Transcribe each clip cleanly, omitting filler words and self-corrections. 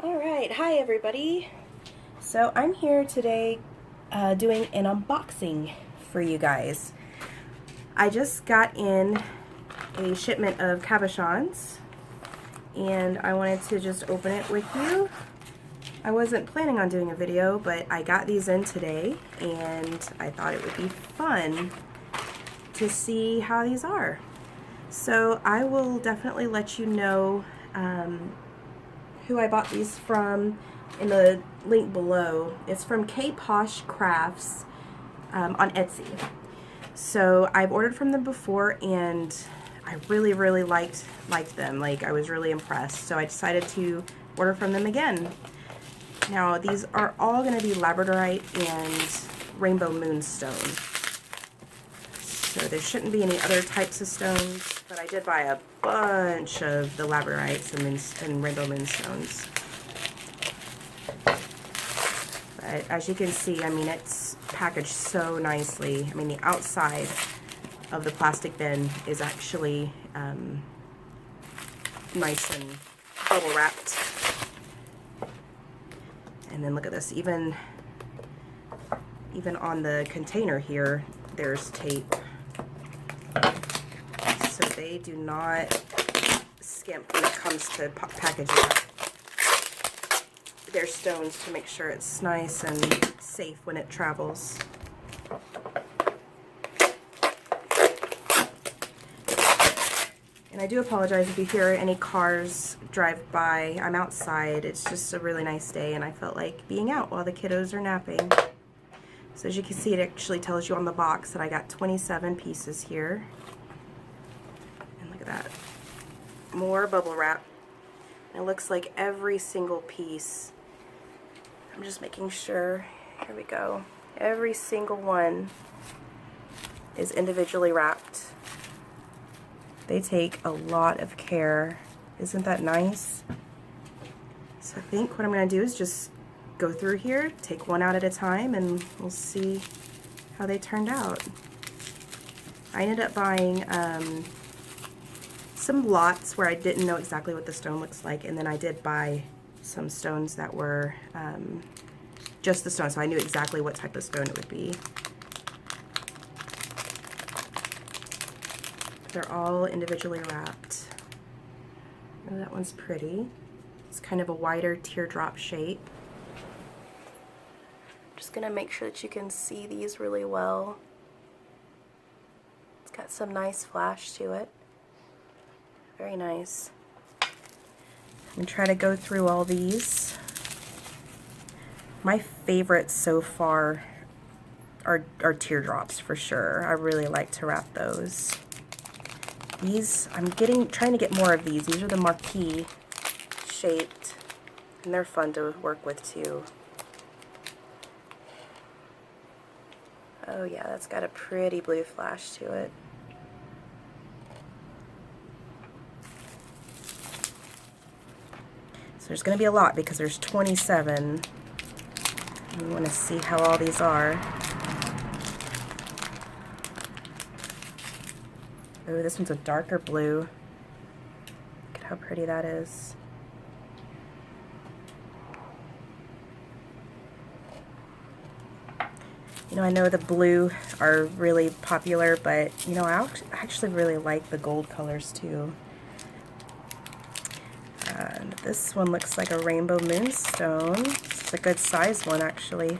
Alright, hi everybody. So I'm here today doing an unboxing for you guys. I just got in a shipment of cabochons and I wanted to just open it with you. I wasn't planning on doing a video, but I got these in today and I thought it would be fun to see how these are. So I will definitely let you know who I bought these from in the link below. It's from Cabochon Crafts on Etsy. So I've ordered from them before and I really liked them. Like, I was really impressed. So I decided to order from them again. Now these are all going to be Labradorite and Rainbow Moonstone. So there shouldn't be any other types of stones, but I did buy a bunch of the Labradorites and Rainbow Moonstones. But as you can see, I mean, it's packaged so nicely. I mean, the outside of the plastic bin is actually nice and bubble wrapped. And then look at this, even on the container here, there's tape. So they do not skimp when it comes to packaging their stones to make sure it's nice and safe when it travels. And I do apologize if you hear any cars drive by. I'm outside. It's just a really nice day and I felt like being out while the kiddos are napping. So as you can see, it actually tells you on the box that I got 27 pieces here. And look at that. More bubble wrap. And it looks like every single piece, I'm just making sure, here we go, every single one is individually wrapped. They take a lot of care. Isn't that nice? So I think what I'm going to do is just go through here, take one out at a time, and we'll see how they turned out. I ended up buying some lots where I didn't know exactly what the stone looks like, and then I did buy some stones that were just the stone, so I knew exactly what type of stone it would be. They're all individually wrapped. Oh, that one's pretty. It's kind of a wider teardrop shape. Just gonna make sure that you can see these really well. It's got some nice flash to it. Very nice. I'm gonna try to go through all these. My favorites so far are teardrops for sure. I really like to wrap those. These, I'm trying to get more of these. These are the marquee shaped, and they're fun to work with too. Oh yeah, that's got a pretty blue flash to it. So there's going to be a lot because there's 27. We want to see how all these are. Oh, this one's a darker blue. Look at how pretty that is. You know, I know the blue are really popular, but you know, I actually really like the gold colors too. And this one looks like a Rainbow Moonstone. It's a good size one actually.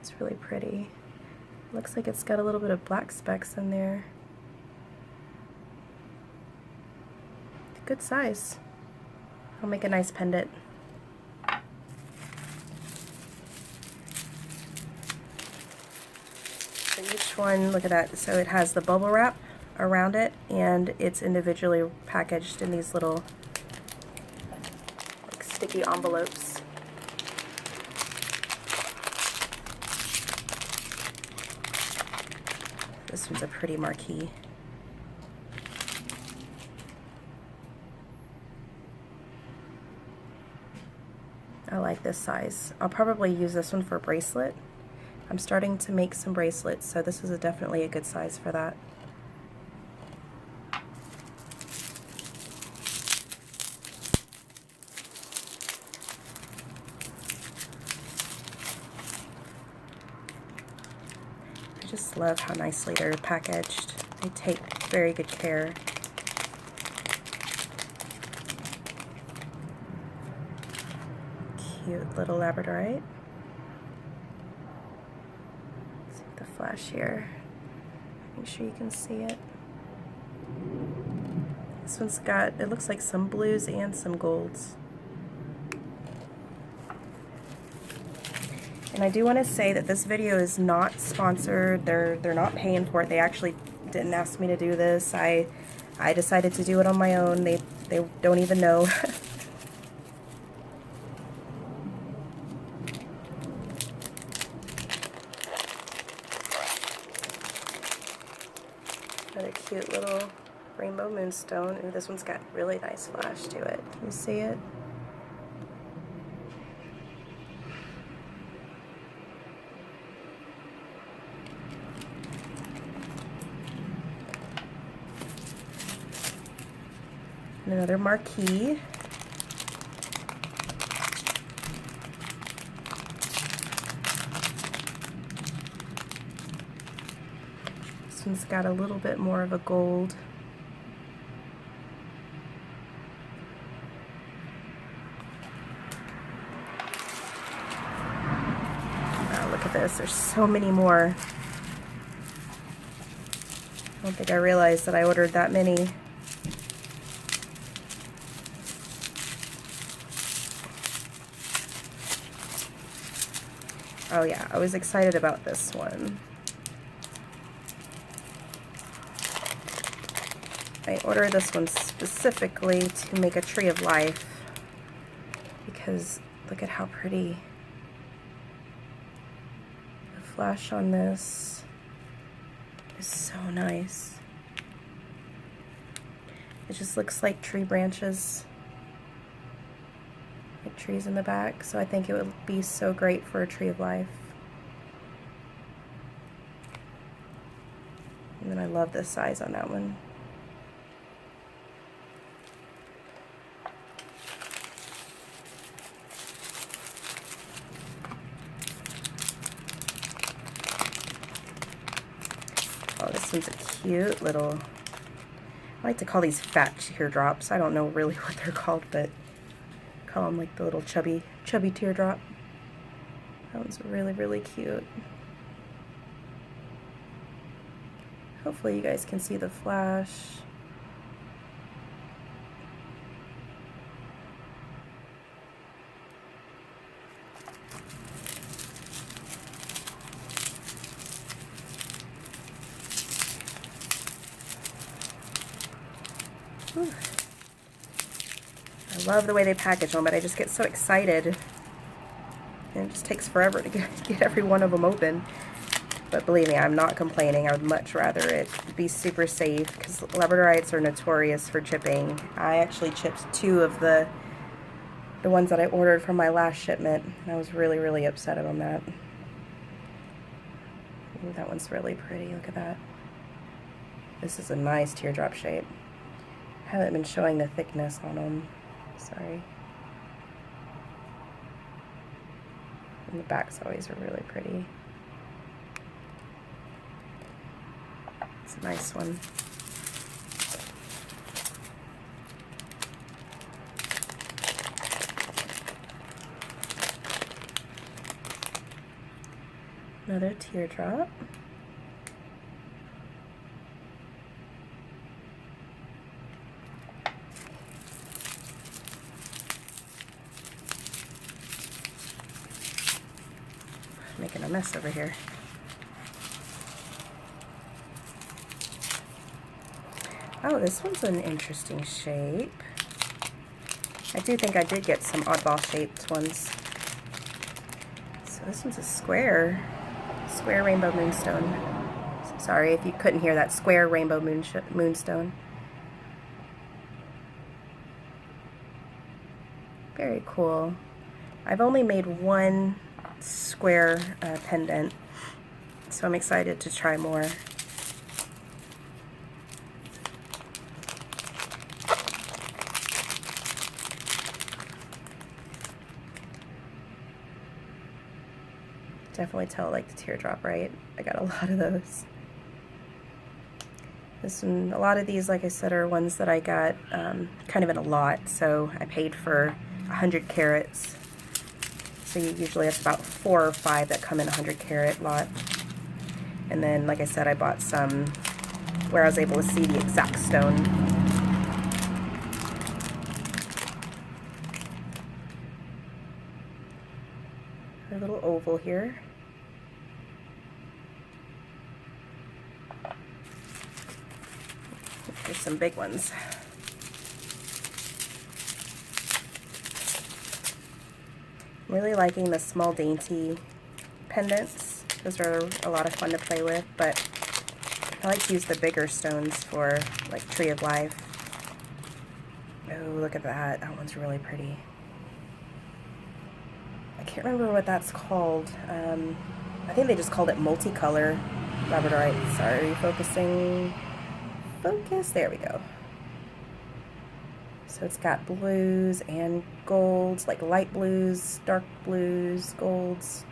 It's really pretty. Looks like it's got a little bit of black specks in there. Good size. I'll make a nice pendant. So each one, look at that. So it has the bubble wrap around it and it's individually packaged in these little like sticky envelopes. This one's a pretty marquee. I like this size. I'll probably use this one for a bracelet. I'm starting to make some bracelets, so this is definitely a good size for that. just love how nicely they're packaged. They take very good care. Cute little Labradorite. Let's see the flash here. Make sure you can see it. This one's got, it looks like some blues and some golds. And I do want to say that this video is not sponsored. They're not paying for it. They actually didn't ask me to do this. I decided to do it on my own. They don't even know. Another cute little rainbow moonstone. Ooh, this one's got really nice flash to it. Can you see it? And another marquee. This one's got a little bit more of a gold. Wow, look at this. There's so many more. I don't think I realized that I ordered that many. Oh yeah, I was excited about this one. I ordered this one specifically to make a tree of life because look at how pretty. The flash on this is so nice. It just looks like tree branches. Trees in the back, so I think it would be so great for a tree of life. And then I love the size on that one. Oh, this one's a cute little, I like to call these fat teardrops. I don't know really what they're called, but call them like the little chubby teardrop. That one's really cute. Hopefully you guys can see the flash. Whew. I love the way they package them, but I just get so excited. And it just takes forever to get every one of them open. But believe me, I'm not complaining. I would much rather it be super safe because Labradorites are notorious for chipping. I actually chipped 2 of the ones that I ordered from my last shipment, and I was really upset about that. Ooh, that one's really pretty. Look at that. This is a nice teardrop shape. I haven't been showing the thickness on them. Sorry. And the backs always are really pretty. It's a nice one. Another teardrop. Making a mess over here. Oh, this one's an interesting shape. I do think I did get some oddball shaped ones. So this one's a square rainbow moonstone. Sorry if you couldn't hear that. Square rainbow moonstone. Very cool. I've only made one square pendant, so I'm excited to try more. Definitely tell like the teardrop, right? I got a lot of those. A lot of these, like I said, are ones that I got kind of in a lot, so I paid for 100 carats. So you usually have about 4 or 5 that come in a 100 carat lot. And then, like I said, I bought some where I was able to see the exact stone. A little oval here. Here's some big ones. I'm really liking the small dainty pendants. Those are a lot of fun to play with, but I like to use the bigger stones for like Tree of Life. Oh, look at that. That one's really pretty. I can't remember what that's called. I think they just called it multicolor Labradorite. Sorry, focusing. Focus. There we go. So it's got blues and golds, like light blues, dark blues, golds.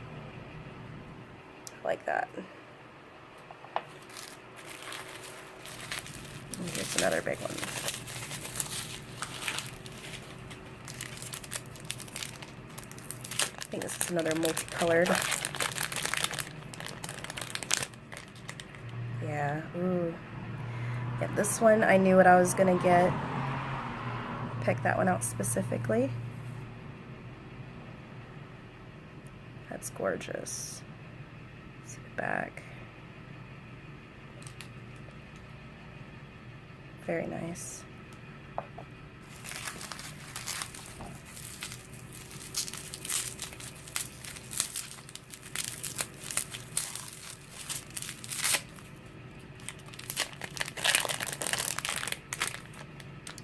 I like that. And here's another big one. I think this is another multicolored. Yeah, ooh. Yeah, this one I knew what I was gonna get. Pick that one out specifically. That's gorgeous. See the back. Very nice.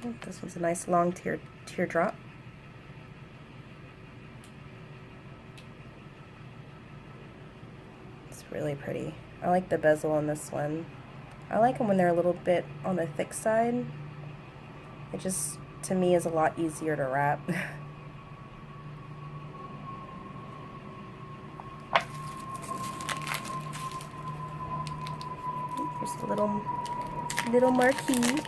Oh, this one's a nice long teardrop. It's really pretty. I like the bezel on this one. I like them when they're a little bit on the thick side. It just, to me, is a lot easier to wrap. Here's a little marquee.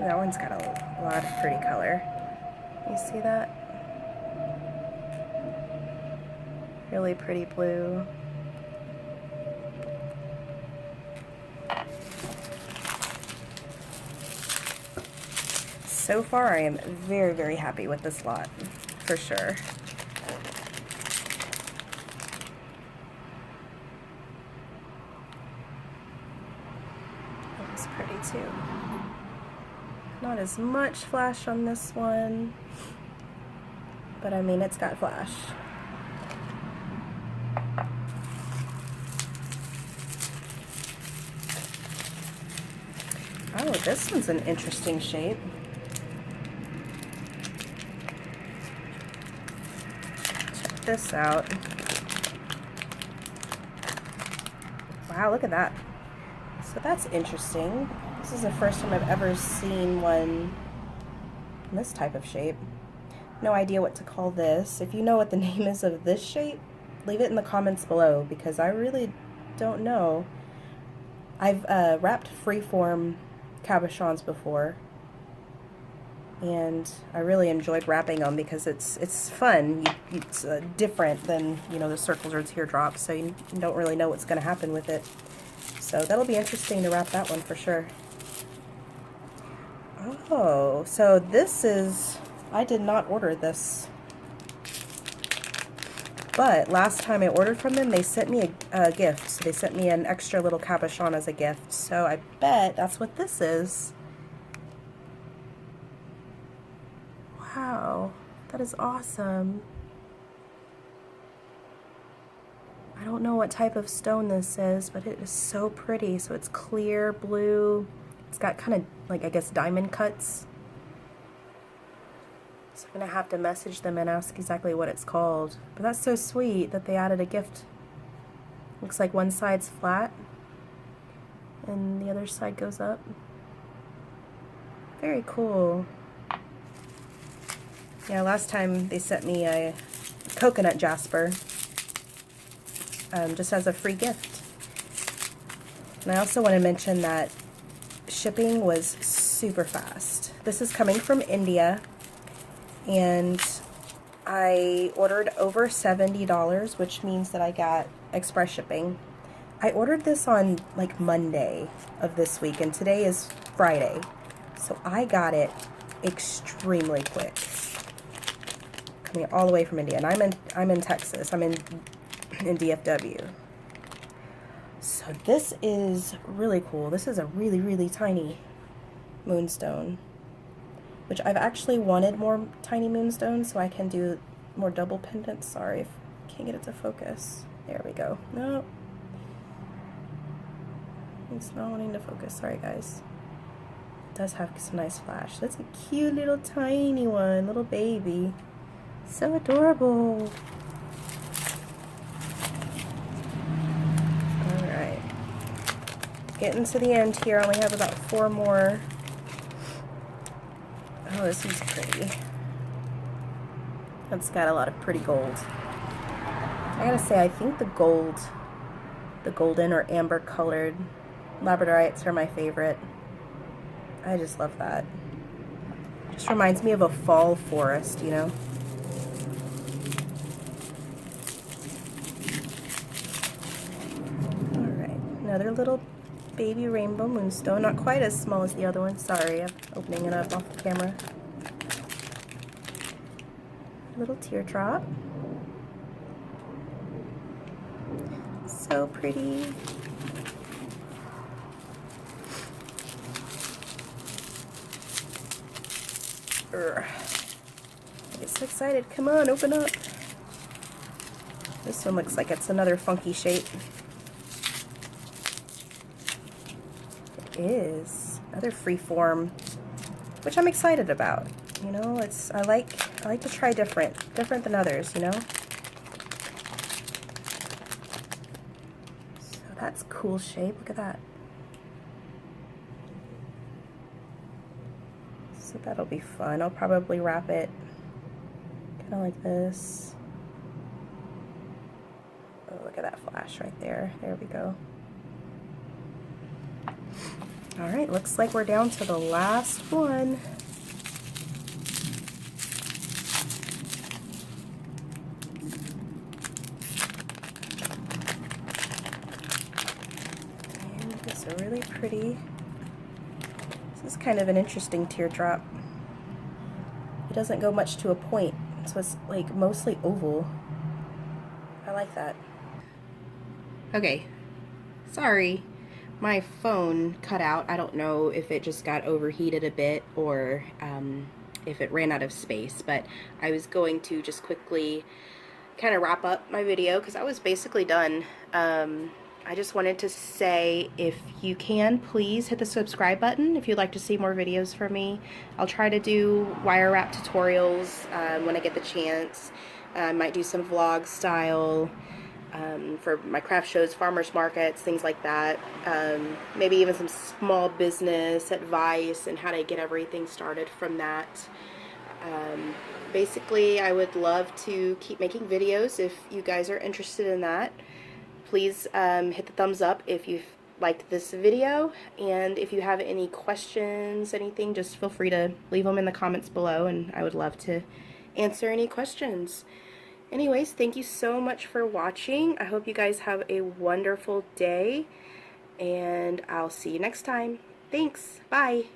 That one's got a lot of pretty color. You see that? Really pretty blue. So far, I am very, very happy with this lot, for sure. Looks pretty too. Not as much flash on this one, but I mean, it's got flash. Oh, this one's an interesting shape. Check this out. Wow, look at that. So that's interesting. This is the first time I've ever seen one in this type of shape. No idea what to call this. If you know what the name is of this shape, leave it in the comments below, because I really don't know. I've wrapped freeform cabochons before, and I really enjoyed wrapping them because it's fun. It's different than, you know, the circles or teardrops, so you don't really know what's going to happen with it. So that'll be interesting to wrap that one for sure. Oh, so this is, I did not order this, but last time I ordered from them, they sent me a gift. So they sent me an extra little cabochon as a gift. So I bet that's what this is. Wow, that is awesome. I don't know what type of stone this is, but it is so pretty. So it's clear blue. It's got kind of like, I guess, diamond cuts. So I'm gonna have to message them and ask exactly what it's called. But that's so sweet that they added a gift. Looks like one side's flat and the other side goes up. Very cool. Yeah, last time they sent me a coconut jasper just as a free gift. And I also want to mention that shipping was super fast. This is coming from India, and I ordered over $70, which means that I got express shipping. I ordered this on like Monday of this week, and today is Friday, so I got it extremely quick. Coming all the way from India, and I'm in Texas. I'm in DFW. So this is really cool. This is a really tiny moonstone, which I've actually wanted more tiny moonstones so I can do more double pendants. Sorry if I can't get it to focus. There we go. No, it's not wanting to focus. Sorry guys. It does have some nice flash. That's a cute little tiny one, little baby. So adorable. Alright. Getting to the end here. I only have about 4 more. Oh, this one's pretty. It's got a lot of pretty gold. I gotta say, I think the golden or amber colored Labradorites are my favorite. I just love that. Just reminds me of a fall forest, you know? Alright, another little baby rainbow moonstone. Not quite as small as the other one. Sorry, I'm opening it up off the camera. Little teardrop. So pretty. I get so excited. Come on, open up. This one looks like it's another funky shape. It is. Another freeform, which I'm excited about. You know, I like to try different than others, you know? So that's cool shape. Look at that. So that'll be fun. I'll probably wrap it kind of like this. Oh, look at that flash right there. There we go. Alright, looks like we're down to the last one. And it's a really pretty. This is kind of an interesting teardrop. It doesn't go much to a point, so it's like mostly oval. I like that. Okay, sorry, my phone cut out. I don't know if it just got overheated a bit or if it ran out of space, but I was going to just quickly kind of wrap up my video because I was basically done. I just wanted to say, if you can, please hit the subscribe button if you'd like to see more videos from me. I'll try to do wire wrap tutorials when I get the chance. I might do some vlog style for my craft shows, farmers markets, things like that. Maybe even some small business advice and how to get everything started from that. Basically, I would love to keep making videos if you guys are interested in that. Please hit the thumbs up if you've liked this video, and if you have any questions, anything, just feel free to leave them in the comments below, and I would love to answer any questions. Anyways, thank you so much for watching. I hope you guys have a wonderful day, and I'll see you next time. Thanks. Bye.